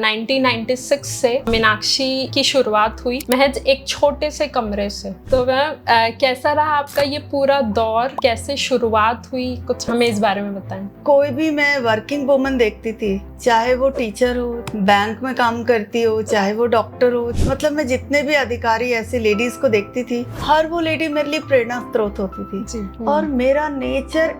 1996 से मीनाक्षी की शुरुआत हुई महज एक छोटे से कमरे से। तो मैम कैसा रहा आपका ये पूरा दौर, कैसे शुरुआत हुई, कुछ हमें इस बारे में बताएं। कोई भी मैं वर्किंग वुमन देखती थी, चाहे वो टीचर हो, बैंक में काम करती हो, चाहे वो डॉक्टर हो, मतलब मैं जितने भी अधिकारी ऐसी लेडीज को देखती थी, हर वो लेडी मेरे लिए प्रेरणा स्रोत होती थी जी। और मेरा नेचर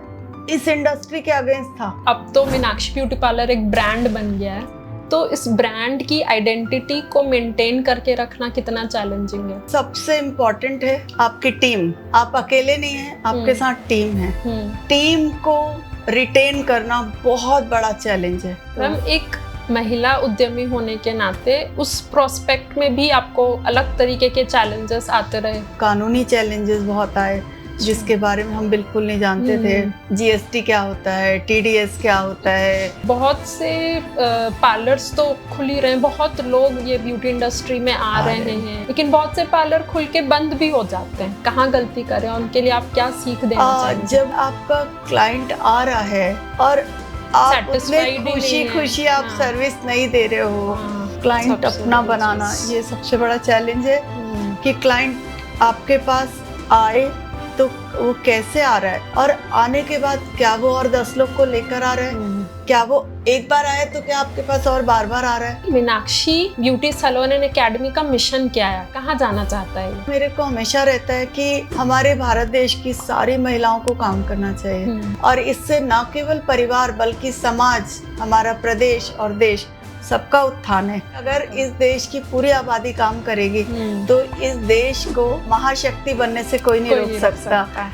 इस इंडस्ट्री के अगेंस्ट था। अब तो मीनाक्षी ब्यूटी पार्लर एक ब्रांड बन गया है, तो इस ब्रांड की आइडेंटिटी को मेंटेन करके रखना कितना चैलेंजिंग है? सबसे इम्पोर्टेंट है आपकी टीम। आप अकेले नहीं हैं, आपके साथ टीम है। टीम को रिटेन करना बहुत बड़ा चैलेंज है। मैम एक महिला उद्यमी होने के नाते उस प्रोस्पेक्ट में भी आपको अलग तरीके के चैलेंजेस आते रहे? कानूनी चैलेंजेस बहुत आए जिसके बारे में हम बिल्कुल नहीं जानते थे। जीएसटी क्या होता है, टीडीएस क्या होता है। बहुत से पार्लर्स तो खुल ही रहे हैं, बहुत लोग ये ब्यूटी इंडस्ट्री में आ रहे हैं, लेकिन बहुत से पार्लर खुल के बंद भी हो जाते हैं। कहाँ गलती करें, उनके लिए आप क्या सीख देना चाहेंगे? जब आपका क्लाइंट आ रहा है और आप खुशी आप सर्विस नहीं दे रहे हो, क्लाइंट अपना बनाना ये सबसे बड़ा चैलेंज है कि क्लाइंट आपके पास आए तो वो कैसे आ रहा है और आने के बाद क्या वो और 10 लोग को लेकर आ रहा है, क्या वो एक बार आया तो क्या आपके पास और बार बार आ रहा है। Meenakshi beauty salon and academy का मिशन क्या है, कहाँ जाना चाहता है? मेरे को हमेशा रहता है कि हमारे भारत देश की सारी महिलाओं को काम करना चाहिए और इससे न केवल परिवार बल्कि समाज, हमारा प्रदेश और देश सबका उत्थान है। अगर इस देश की पूरी आबादी काम करेगी तो इस देश को महाशक्ति बनने से कोई नहीं रोक सकता।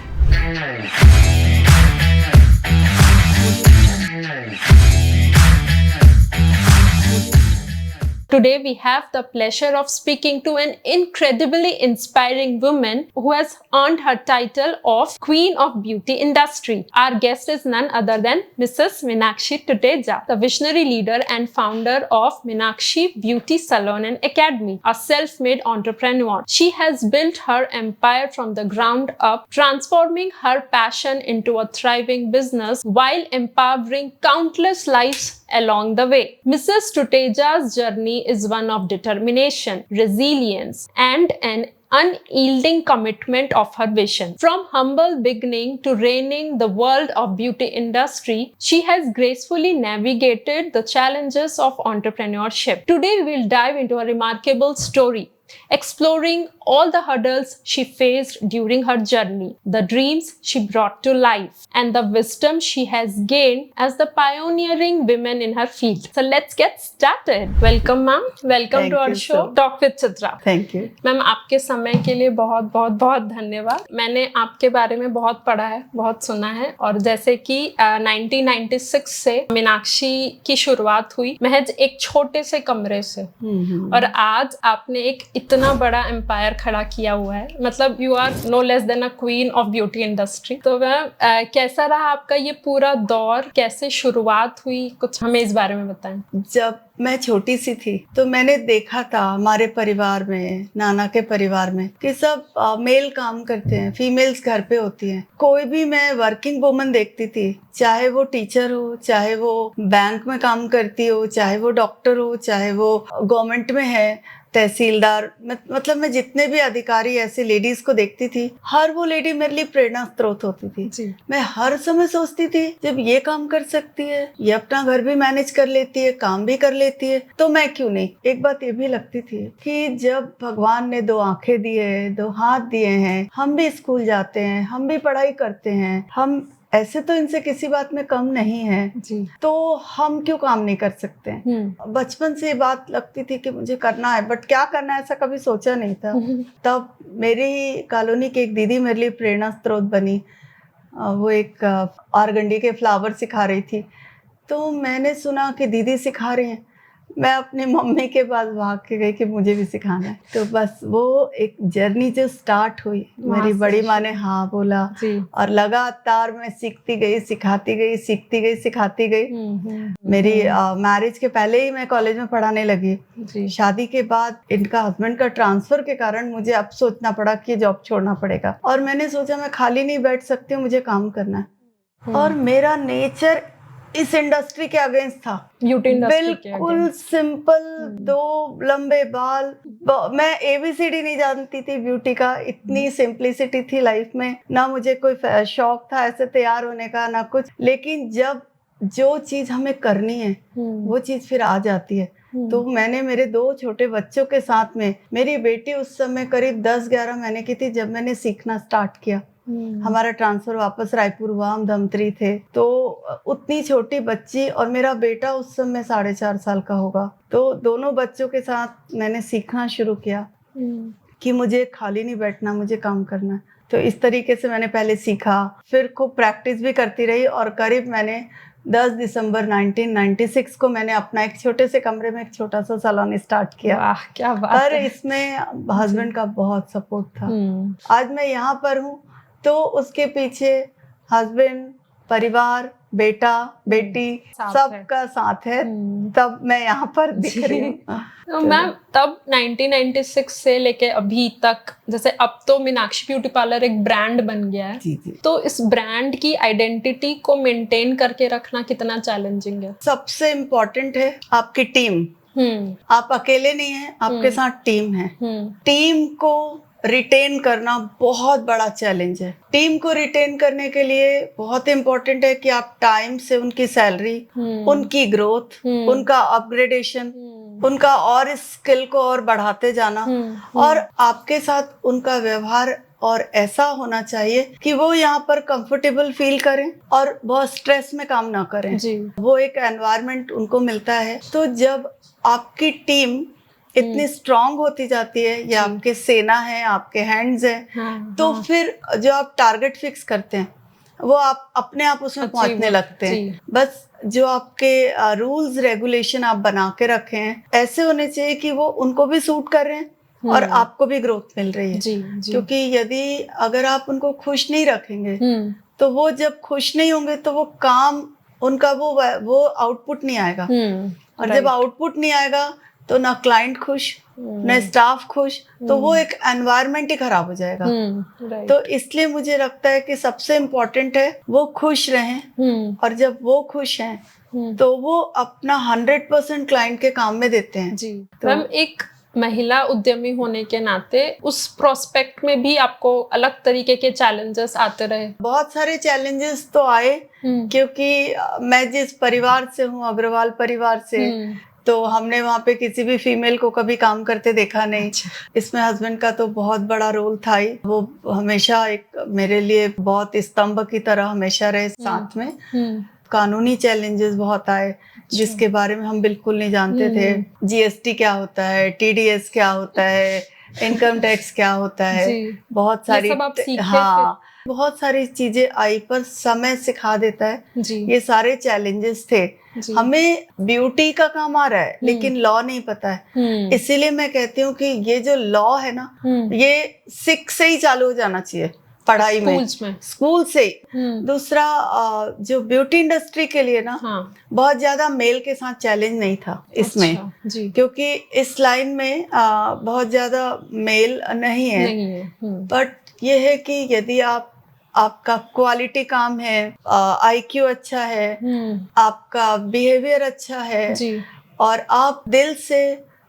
Today we have the pleasure of speaking to an incredibly inspiring woman who has earned her title of Queen of Beauty Industry. Our guest is none other than Mrs. Meenakshi Tuteja, the visionary leader and founder of Meenakshi Beauty Salon and Academy, a self-made entrepreneur. She has built her empire from the ground up, transforming her passion into a thriving business while empowering countless lives along the way. Mrs. Tuteja's journey is one of determination, resilience, and an unyielding commitment of her vision. From humble beginning to reigning the world of beauty industry, she has gracefully navigated the challenges of entrepreneurship. Today, we will dive into a remarkable story, exploring all the hurdles she faced during her journey, the dreams she brought to life, and the wisdom she has gained as the pioneering women in her field. So let's get started. Welcome, ma'am. Welcome to our show, Talk with Chitra. Thank you. Ma'am आपके समय के लिए बहुत बहुत बहुत धन्यवाद। मैंने आपके बारे में बहुत पढ़ा है, बहुत सुना है, और जैसे कि 1996 से मीनाक्षी की शुरुआत हुई महज एक छोटे से कमरे से, और आज आपने एक इतना बड़ा एम्पायर खड़ा किया हुआ है। मतलब you are no less than a queen of beauty industry. तो मैम कैसा रहा आपका ये पूरा दौर, कैसे शुरुआत हुई, कुछ हमें इस बारे में बताएं। जब मैं छोटी सी थी तो मैंने देखा था हमारे परिवार में, नाना के परिवार में, कि सब मेल काम करते हैं, फीमेल्स घर पे होती हैं। कोई भी मैं वर्किंग वुमन देखती थी, चाहे वो टीचर हो, चाहे वो बैंक में काम करती हो, चाहे वो डॉक्टर हो, चाहे वो गवर्नमेंट में है, तहसीलदार, मतलब मैं जितने भी अधिकारी ऐसी लेडीज को देखती थी, हर वो लेडी मेरे लिए प्रेरणा स्रोत होती थी जी। मैं हर समय सोचती थी जब ये काम कर सकती है, ये अपना घर भी मैनेज कर लेती है, काम भी कर लेती है, तो मैं क्यों नहीं। एक बात ये भी लगती थी कि जब भगवान ने 2 आंखें दी है, 2 हाथ दिए हैं, हम भी स्कूल जाते हैं, हम भी पढ़ाई करते हैं, हम ऐसे तो इनसे किसी बात में कम नहीं है जी, तो हम क्यों काम नहीं कर सकते हैं। बचपन से ये बात लगती थी कि मुझे करना है, बट क्या करना है ऐसा कभी सोचा नहीं था। तब मेरी कॉलोनी की एक दीदी मेरे लिए प्रेरणा स्रोत बनी। वो एक ऑर्गेंडी के फ्लावर सिखा रही थी, तो मैंने सुना कि दीदी सिखा रही हैं, मैं अपनी मम्मी के पास भाग के गई कि मुझे भी सिखाना है। तो बस वो एक जर्नी जो स्टार्ट हुई, मेरी बड़ी माँ ने हाँ बोला और लगातार मैं सीखती गई, सिखाती गई, सीखती गई, सिखाती गई। मेरी मैरिज के पहले ही मैं कॉलेज में पढ़ाने लगी। शादी के बाद इनका हस्बैंड का ट्रांसफर के कारण मुझे अब सोचना पड़ा कि जॉब छोड़ना पड़ेगा, और मैंने सोचा मैं खाली नहीं बैठ सकती हूँ, मुझे काम करना है। और मेरा नेचर इस इंडस्ट्री के अगेंस्ट था, ब्यूटी इंडस्ट्री के बिल्कुल सिंपल, 2 लंबे बाल। मैं ABCD नहीं जानती थी ब्यूटी का, इतनी सिंप्लिसिटी थी लाइफ में, ना मुझे कोई शौक था ऐसे तैयार होने का ना कुछ। लेकिन जब जो चीज हमें करनी है वो चीज फिर आ जाती है। तो मैंने मेरे 2 छोटे बच्चों के साथ में, मेरी बेटी उस समय करीब 10-11 महीने की थी जब मैंने सीखना स्टार्ट किया। हमारा ट्रांसफर वापस रायपुर हुआ, हम धमतरी थे, तो उतनी छोटी बच्ची और मेरा बेटा उस समय 4.5 साल का होगा। तो दोनों बच्चों के साथ मैंने सीखना शुरू किया कि मुझे खाली नहीं बैठना, मुझे काम करना है। तो इस तरीके से मैंने पहले सीखा, फिर खूब प्रैक्टिस भी करती रही और करीब मैंने 10 दिसंबर 1996 को मैंने अपना एक छोटे से कमरे में एक छोटा सा सैलून स्टार्ट किया। वाह, क्या बात पर है। इसमें हस्बैंड का बहुत सपोर्ट था। आज मैं यहाँ पर हूँ तो उसके पीछे हस्बैंड, परिवार, बेटा, बेटी सबका साथ है, तब मैं यहाँ पर दिख रही हूँ। तो मैम तब 1996 से लेके अभी तक, जैसे अब तो मीनाक्षी ब्यूटी पार्लर एक ब्रांड बन गया है, जी जी। तो इस ब्रांड की आइडेंटिटी को मेंटेन करके रखना कितना चैलेंजिंग है? सबसे इम्पोर्टेंट है आपकी टीम। आप अकेले नहीं हैं, आपके साथ टीम है। टीम को रिटेन करना बहुत बड़ा चैलेंज है। टीम को रिटेन करने के लिए बहुत इम्पोर्टेंट है कि आप टाइम से उनकी सैलरी, उनकी ग्रोथ, उनका अपग्रेडेशन, उनका और स्किल को और बढ़ाते जाना, और आपके साथ उनका व्यवहार और ऐसा होना चाहिए कि वो यहाँ पर कंफर्टेबल फील करें और बहुत स्ट्रेस में काम ना करें जी। वो एक एनवायरनमेंट उनको मिलता है। तो जब आपकी टीम इतनी स्ट्रांग होती जाती है, ये आपके सेना है, आपके हैंड्स है, तो फिर जो आप टारगेट फिक्स करते हैं वो आप अपने आप उसमें पहुंचने लगते हैं। बस जो आपके रूल्स रेगुलेशन आप बना के रखे हैं ऐसे होने चाहिए कि वो उनको भी सूट कर रहे हैं और आपको भी ग्रोथ मिल रही है। क्योंकि यदि अगर आप उनको खुश नहीं रखेंगे तो वो जब खुश नहीं होंगे तो वो काम उनका वो आउटपुट नहीं आएगा, और जब आउटपुट नहीं आएगा तो ना क्लाइंट खुश, ना स्टाफ खुश, तो वो एक एनवायरनमेंट ही खराब हो जाएगा। तो इसलिए मुझे लगता है कि सबसे इम्पोर्टेंट है वो खुश रहें, और जब वो खुश हैं तो वो अपना 100% क्लाइंट के काम में देते हैं जी। तो मैम एक महिला उद्यमी होने के नाते उस प्रोस्पेक्ट में भी आपको अलग तरीके के चैलेंजेस आते रहे? बहुत सारे चैलेंजेस तो आए, क्योंकि मैं जिस परिवार से हूँ, अग्रवाल परिवार से, तो हमने वहाँ पे किसी भी फीमेल को कभी काम करते देखा नहीं। इसमें हस्बैंड का तो बहुत बड़ा रोल था ही, वो हमेशा एक मेरे लिए बहुत स्तंभ की तरह हमेशा रहे साथ में। कानूनी चैलेंजेस बहुत आए जिसके बारे में हम बिल्कुल नहीं जानते थे। GST क्या होता है, TDS क्या होता है, इनकम टैक्स क्या होता है, बहुत सारी बहुत सारी चीजें आई, पर समय सिखा देता है। ये सारे चैलेंजेस थे। हमें ब्यूटी का काम आ रहा है लेकिन लॉ नहीं पता है, इसीलिए मैं कहती हूँ कि ये जो लॉ है ना, ये 6 से ही चालू हो जाना चाहिए पढ़ाई में, स्कूल से। दूसरा जो ब्यूटी इंडस्ट्री के लिए ना बहुत ज्यादा मेल के साथ चैलेंज नहीं था इसमें, क्योंकि इस लाइन में बहुत ज्यादा मेल नहीं है। बट ये है कि यदि आपका क्वालिटी काम है, IQ अच्छा है, आपका बिहेवियर अच्छा है जी, और आप दिल से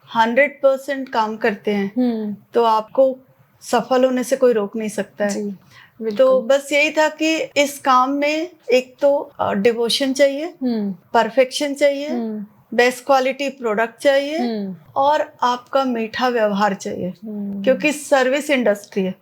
100% काम करते हैं, तो आपको सफल होने से कोई रोक नहीं सकता है। तो बस यही था कि इस काम में एक तो डिवोशन चाहिए, परफेक्शन चाहिए, बेस्ट क्वालिटी प्रोडक्ट चाहिए, और आपका मीठा व्यवहार चाहिए, क्योंकि सर्विस इंडस्ट्री है।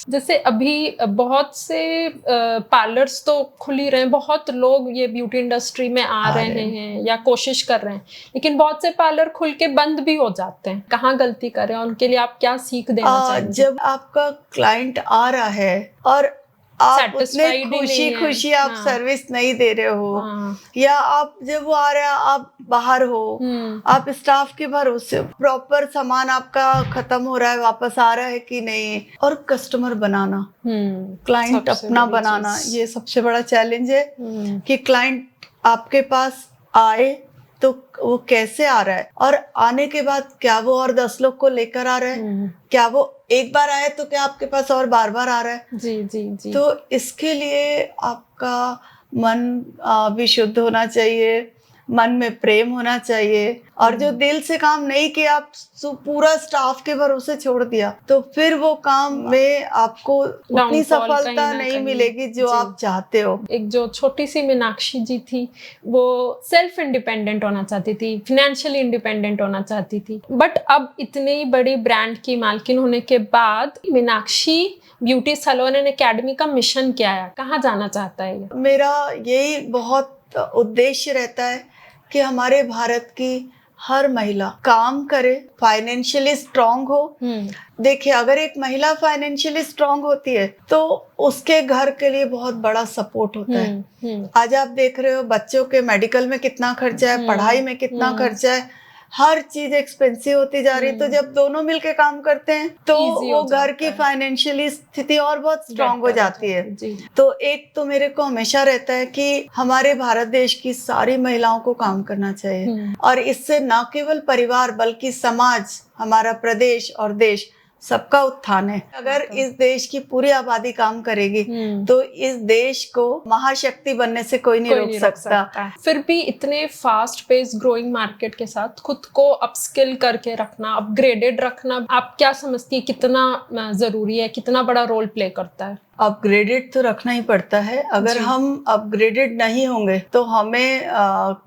जैसे अभी बहुत से पार्लर्स तो खुल ही रहे हैं, बहुत लोग ये ब्यूटी इंडस्ट्री में आ रहे हैं या कोशिश कर रहे हैं, लेकिन बहुत से पार्लर खुल के बंद भी हो जाते हैं। कहाँ गलती कर रहे हैं, उनके लिए आप क्या सीख देना चाहेंगे? जब आपका क्लाइंट आ रहा है और आप उसने खुशी आप सर्विस नहीं दे रहे हो, या आप जब वो आ रहा है आप बाहर हो, आप स्टाफ के भरोसे प्रॉपर सामान आपका खत्म हो रहा है, वापस आ रहा है कि नहीं, और कस्टमर बनाना, क्लाइंट अपना बनाना, ये सबसे बड़ा चैलेंज है कि क्लाइंट आपके पास आए तो वो कैसे आ रहा है, और आने के बाद क्या वो और 10 लोग को लेकर आ रहा है, क्या वो एक बार आए तो क्या आपके पास और बार बार आ रहा है। जी। तो इसके लिए आपका मन भी शुद्ध होना चाहिए, मन में प्रेम होना चाहिए। और जो दिल से काम नहीं किया, आप पूरा स्टाफ के भरोसे छोड़ दिया, तो फिर वो काम में आपको उतनी सफलता नहीं मिलेगी जो आप चाहते हो। एक जो छोटी सी मीनाक्षी जी थी, वो सेल्फ इंडिपेंडेंट होना चाहती थी, फिनेंशियली इंडिपेंडेंट होना चाहती थी, बट अब इतनी बड़ी ब्रांड की मालकिन होने के बाद Meenakshi beauty salon and academy का मिशन क्या है, कहाँ जाना चाहता है? मेरा यही बहुत उद्देश्य रहता है कि हमारे भारत की हर महिला काम करे, फाइनेंशियली स्ट्रांग हो। देखिए, अगर एक महिला फाइनेंशियली स्ट्रांग होती है तो उसके घर के लिए बहुत बड़ा सपोर्ट होता है। आज आप देख रहे हो बच्चों के मेडिकल में कितना खर्चा है, पढ़ाई में कितना खर्चा है, हर चीज एक्सपेंसिव होती जा रही है। तो जब दोनों मिलके काम करते हैं तो वो घर की फाइनेंशियली स्थिति और बहुत स्ट्रांग हो जाती है। तो एक तो मेरे को हमेशा रहता है कि हमारे भारत देश की सारी महिलाओं को काम करना चाहिए, और इससे न केवल परिवार बल्कि समाज, हमारा प्रदेश और देश सबका उत्थान है। अगर इस देश की पूरी आबादी काम करेगी तो इस देश को महाशक्ति बनने से कोई नहीं रोक सकता। फिर भी इतने फास्ट पेस ग्रोइंग मार्केट के साथ खुद को अपस्किल करके रखना, अपग्रेडेड रखना, आप क्या समझती है कितना जरूरी है, कितना बड़ा रोल प्ले करता है? अपग्रेडेड तो रखना ही पड़ता है। अगर हम अपग्रेडेड नहीं होंगे तो हमें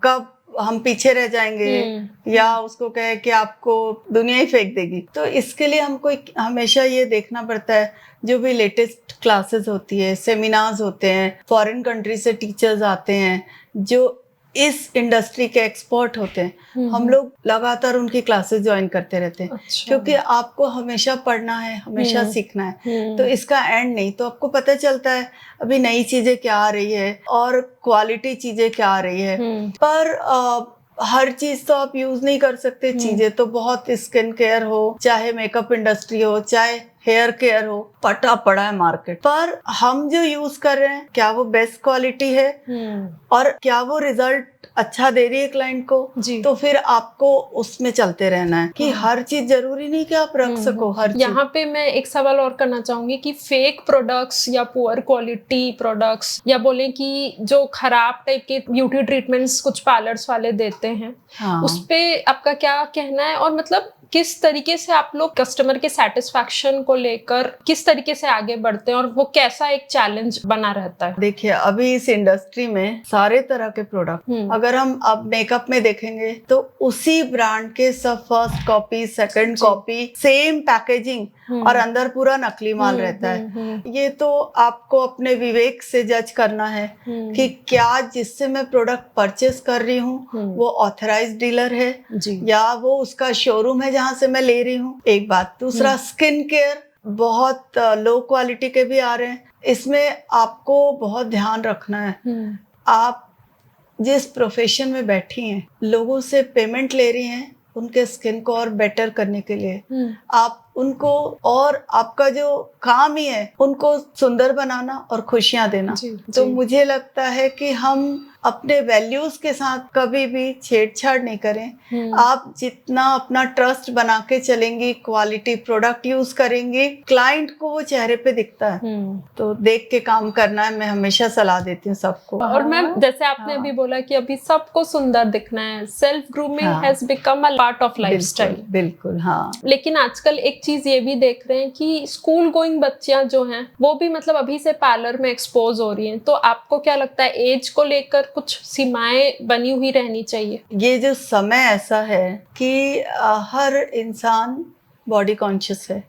कब हम पीछे रह जाएंगे या उसको कहे कि आपको दुनिया ही फेंक देगी। तो इसके लिए हमको हमेशा ये देखना पड़ता है, जो भी लेटेस्ट क्लासेस होती है, सेमिनार्स होते हैं, फॉरेन कंट्री से टीचर्स आते हैं जो इस इंडस्ट्री के एक्सपर्ट होते हैं, हम लोग लगातार उनकी क्लासेस ज्वाइन करते रहते हैं। अच्छा। क्योंकि आपको हमेशा पढ़ना है, हमेशा सीखना है, तो इसका एंड नहीं। तो आपको पता चलता है अभी नई चीजें क्या आ रही है और क्वालिटी चीजें क्या आ रही है। पर हर चीज तो आप यूज नहीं कर सकते। चीजें तो बहुत, स्किन केयर हो, चाहे मेकअप इंडस्ट्री हो, चाहे हेयर केयर हो, पटा पड़ा है मार्केट पर। हम जो यूज कर रहे हैं क्या वो बेस्ट क्वालिटी है और क्या वो रिजल्ट अच्छा दे रही है क्लाइंट को? तो फिर आपको उसमें चलते रहना है कि हर चीज जरूरी नहीं कि आप रख सको हर चीज। यहाँ पे मैं एक सवाल और करना चाहूंगी कि फेक प्रोडक्ट्स या पुअर क्वालिटी प्रोडक्ट्स, या बोले कि जो खराब टाइप के ब्यूटी ट्रीटमेंट्स कुछ पार्लर्स वाले देते हैं, उस पे आपका क्या कहना है? और मतलब किस तरीके से आप लोग कस्टमर के सेटिस्फैक्शन को लेकर किस तरीके से आगे बढ़ते हैं और वो कैसा एक चैलेंज बना रहता है? देखिए, अभी इस इंडस्ट्री में सारे तरह के प्रोडक्ट, अगर हम अब मेकअप में देखेंगे तो उसी ब्रांड के सब first copy, second copy, same packaging और अंदर पूरा नकली माल रहता है। ये तो आपको अपने विवेक से जज करना है कि क्या जिससे मैं प्रोडक्ट परचेस कर रही हूँ वो ऑथराइज्ड डीलर है या वो उसका शोरूम है जहाँ से मैं ले रही हूँ। एक बात। दूसरा, स्किन केयर बहुत लो क्वालिटी के भी आ रहे हैं। इसमें आपको बहुत ध्यान रखना है। आप जिस प्रोफेशन में बैठी हैं, लोगों से पेमेंट ले रही हैं उनके स्किन को और बेटर करने के लिए। आप उनको, और आपका जो काम ही है उनको सुंदर बनाना और खुशियां देना। तो मुझे लगता है कि हम अपने वैल्यूज के साथ कभी भी छेड़छाड़ नहीं करें। आप जितना अपना ट्रस्ट बना के चलेंगी, क्वालिटी प्रोडक्ट यूज करेंगी, क्लाइंट को वो चेहरे पे दिखता है, तो देख के काम करना है। मैं हमेशा सलाह देती हूँ सबको। और मैम, जैसे आपने अभी बोला कि अभी सबको सुंदर दिखना है, self grooming has become a part of lifestyle. बिल्कुल, हाँ। लेकिन आजकल एक चीज ये भी देख रहे हैं कि स्कूल गोइंग बच्चियां जो हैं वो भी मतलब अभी से पार्लर में एक्सपोज हो रही हैं। तो आपको क्या लगता है, एज को लेकर कुछ सीमाएं बनी हुई रहनी चाहिए? ये जो समय ऐसा है कि हर इंसान बॉडी कॉन्शियस है।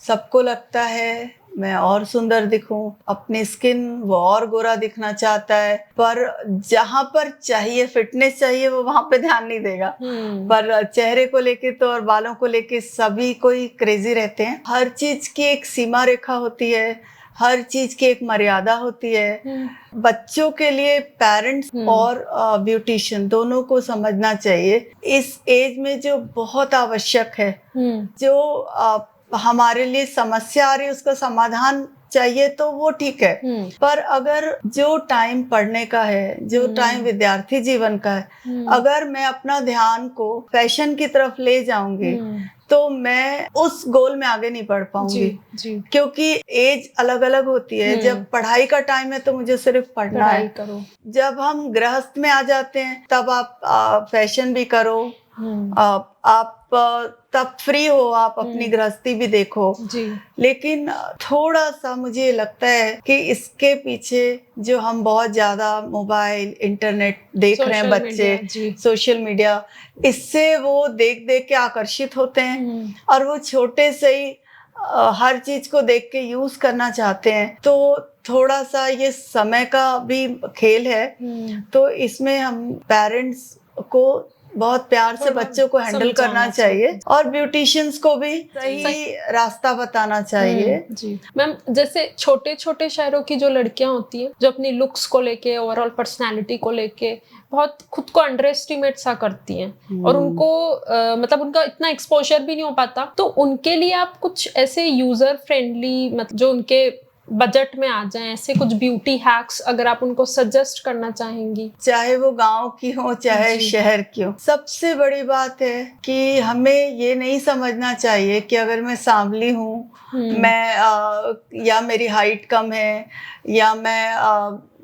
सबको लगता है मैं और सुंदर दिखूं, अपनी स्किन वो और गोरा दिखना चाहता है, पर जहां पर चाहिए, फिटनेस चाहिए, वो वहां पे ध्यान नहीं देगा। पर चेहरे को लेके तो और बालों को लेके सभी कोई क्रेजी रहते हैं। हर चीज की एक सीमा रेखा होती है, हर चीज की एक मर्यादा होती है। बच्चों के लिए पेरेंट्स और ब्यूटिशियन दोनों को समझना चाहिए इस एज में जो बहुत आवश्यक है। जो हमारे लिए समस्या आ रही है उसका समाधान चाहिए तो वो ठीक है, पर अगर जो टाइम पढ़ने का है, जो टाइम विद्यार्थी जीवन का है, अगर मैं अपना ध्यान को फैशन की तरफ ले जाऊंगी तो मैं उस गोल में आगे नहीं बढ़ पाऊंगी। जी। क्योंकि एज अलग अलग होती है। जब पढ़ाई का टाइम है तो मुझे सिर्फ पढ़ना है। करो। जब हम गृहस्थ में आ जाते हैं तब आप फैशन भी करो, आप तब फ्री हो, आप अपनी गृहस्थी भी देखो जी। लेकिन थोड़ा सा मुझे लगता है कि इसके पीछे जो हम बहुत ज्यादा मोबाइल इंटरनेट देख रहे हैं बच्चे, सोशल मीडिया, इससे वो देख देख के आकर्षित होते हैं और वो छोटे से ही हर चीज को देख के यूज करना चाहते हैं। तो थोड़ा सा ये समय का भी खेल है। तो इसमें हम पेरेंट्स को बहुत प्यार से बच्चों को हैंडल करना चाहिए और ब्यूटिशियंस को भी सही रास्ता बताना चाहिए। जी मैम, जैसे छोटे छोटे शहरों की जो लड़कियां होती हैं जो अपनी लुक्स को लेके, ओवरऑल पर्सनालिटी को लेके बहुत खुद को अंडर एस्टिमेट सा करती हैं और उनको मतलब उनका इतना एक्सपोजर भी नहीं हो पाता, तो उनके लिए आप कुछ ऐसे यूजर फ्रेंडली मतलब जो उनके बजट में आ जाएं, ऐसे कुछ ब्यूटी हैक्स अगर आप उनको सजेस्ट करना चाहेंगी? चाहे वो गांव की हो चाहे शहर की हो, सबसे बड़ी बात है कि हमें ये नहीं समझना चाहिए कि अगर मैं सांवली हूँ, मैं या मेरी हाइट कम है या मैं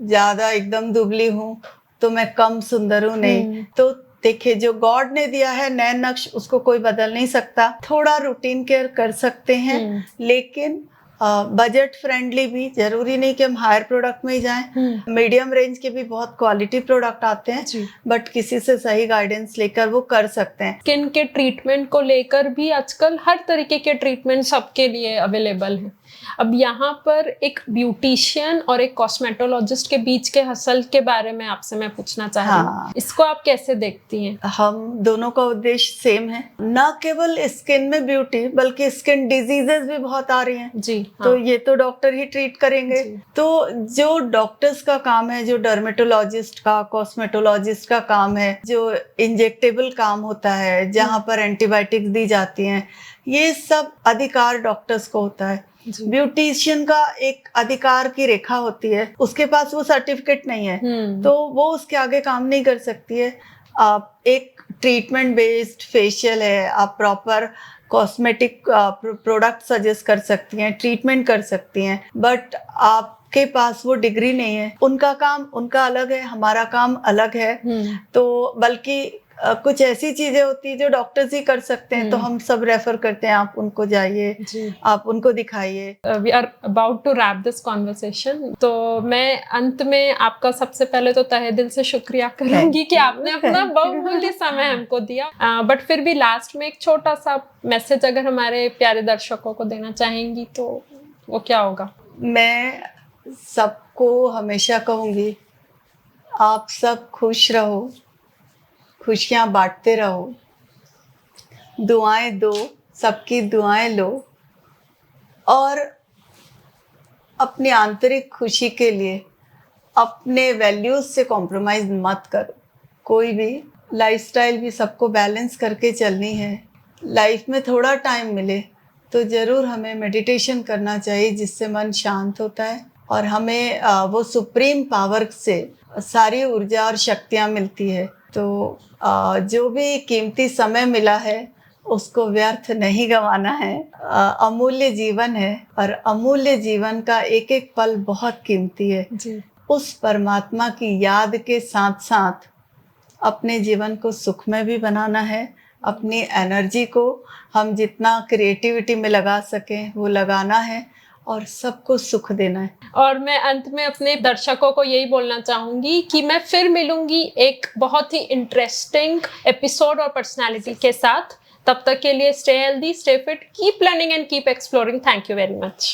ज्यादा एकदम दुबली हूँ तो मैं कम सुंदर हूँ। नहीं, तो देखिए जो गॉड ने दिया है नैन नक्श उसको कोई बदल नहीं सकता। थोड़ा रूटीन केयर कर सकते हैं लेकिन बजट फ्रेंडली भी, जरूरी नहीं कि हम हायर प्रोडक्ट में ही जाएं। मीडियम रेंज के भी बहुत क्वालिटी प्रोडक्ट आते हैं बट किसी से सही गाइडेंस लेकर वो कर सकते हैं। स्किन के ट्रीटमेंट को लेकर भी आजकल हर तरीके के ट्रीटमेंट सबके लिए अवेलेबल है। अब यहाँ पर एक ब्यूटिशियन और एक कॉस्मेटोलॉजिस्ट के बीच के हसल के बारे में आपसे मैं पूछना चाह रही हूँ। इसको आप कैसे देखती हैं? हम दोनों का उद्देश्य सेम है, न केवल स्किन में ब्यूटी बल्कि स्किन डिजीजेस भी बहुत आ रही हैं। जी तो ये तो डॉक्टर ही ट्रीट करेंगे। तो जो डॉक्टर्स का काम है, जो डर्मेटोलॉजिस्ट का, कॉस्मेटोलॉजिस्ट का काम है, जो इंजेक्टेबल काम होता है जहाँ पर एंटीबायोटिक्स दी जाती हैं, ये सब अधिकार डॉक्टर्स को होता है। ब्यूटिशियन का एक अधिकार की रेखा होती है, उसके पास वो सर्टिफिकेट नहीं है तो वो उसके आगे काम नहीं कर सकती है। आप एक ट्रीटमेंट बेस्ड फेशियल है, आप प्रॉपर कॉस्मेटिक प्रोडक्ट सजेस्ट कर सकती हैं, ट्रीटमेंट कर सकती हैं, बट आपके पास वो डिग्री नहीं है। उनका काम उनका अलग है, हमारा काम अलग है। तो बल्कि कुछ ऐसी चीजें होती है जो डॉक्टर्स ही कर सकते हैं तो हम सब रेफर करते हैं, आप उनको जाइए, आप उनको दिखाइए। We are about to wrap this conversation, तो मैं अंत में आपका सबसे पहले तो तहे दिल से शुक्रिया करूंगी कि आपने अपना बहुमूल्य समय हमको दिया। बट फिर भी लास्ट में एक छोटा सा मैसेज अगर हमारे प्यारे दर्शकों को देना चाहेंगी तो वो क्या होगा? मैं सबको हमेशा कहूंगी, आप सब खुश रहो, खुशियाँ बांटते रहो, दुआएं दो, सबकी दुआएं लो और अपनी आंतरिक खुशी के लिए अपने वैल्यूज से कॉम्प्रोमाइज मत करो। कोई भी लाइफस्टाइल भी सबको बैलेंस करके चलनी है। लाइफ में थोड़ा टाइम मिले तो ज़रूर हमें मेडिटेशन करना चाहिए जिससे मन शांत होता है और हमें वो सुप्रीम पावर से सारी ऊर्जा और शक्तियाँ मिलती है। तो जो भी कीमती समय मिला है उसको व्यर्थ नहीं गंवाना है। अमूल्य जीवन है और अमूल्य जीवन का एक एक पल बहुत कीमती है जी। उस परमात्मा की याद के साथ साथ अपने जीवन को सुखमय भी बनाना है। अपनी एनर्जी को हम जितना क्रिएटिविटी में लगा सकें वो लगाना है और सबको सुख देना है। और मैं अंत में अपने दर्शकों को यही बोलना चाहूंगी कि मैं फिर मिलूंगी एक बहुत ही इंटरेस्टिंग एपिसोड और पर्सनालिटी के साथ। तब तक के लिए stay healthy, stay fit, keep learning and keep exploring. Thank you very much.